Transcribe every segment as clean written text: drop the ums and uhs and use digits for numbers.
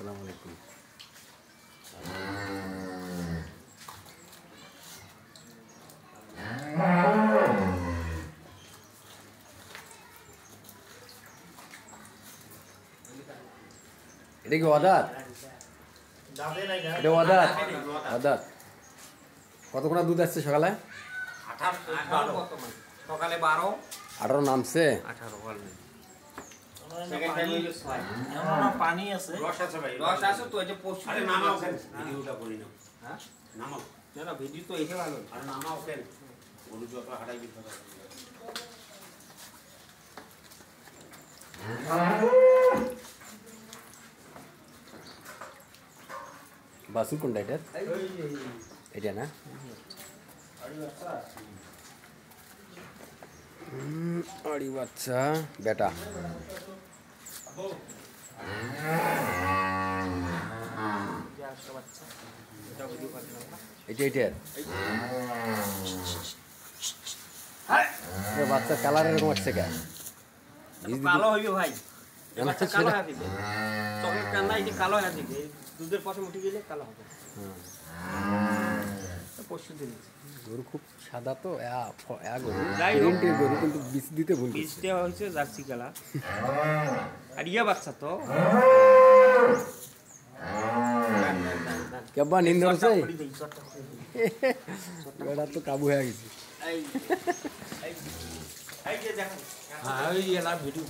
আসসালামু আলাইকুম। এটা কি ওয়াদাত? এটা ওয়াদাত? ওয়াদাত কতক্ষণ দুধ আসছে সকালে? 18 নামছে। 18 পানি আছে, রস আছে ভাই, রস আছে তো। এই যে পোস্ট আরে নামাও কেন ভিডিওটা করি না। হ্যাঁ নামাও না ভিডিও তো এসে ভালো। আরে নামাও কেন বলু যত হাড়াই দিতে হবে। বাসুর কোনটা এটা? এটা না? আড়ি বাচ্চা বেটা। এটা এটার বাচ্চা কালার এরকম আসছে কে? কালো হইবে ভাই, বাচ্চা কালো হয়ে যাবে। চকলেট কান্না এই যে কালো হয়ে যাবে, দুধের পশম উঠে গেলে কালো হবে। পরশু দিন গরু খুব সাদা তো গ্যারেন্টির গরু, কিন্তু বীজ দিতে ভুল। বীজটা হয়েছে জার্সি কালার আর ইয়া বাচ্চা তো কেবা নিন্দা হচ্ছে এটা তো কাবু হয়ে গেছে। হ্যাঁ ওই এলা ভিডিও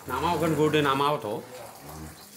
নামাও ওখানে গোডে নামাও তো।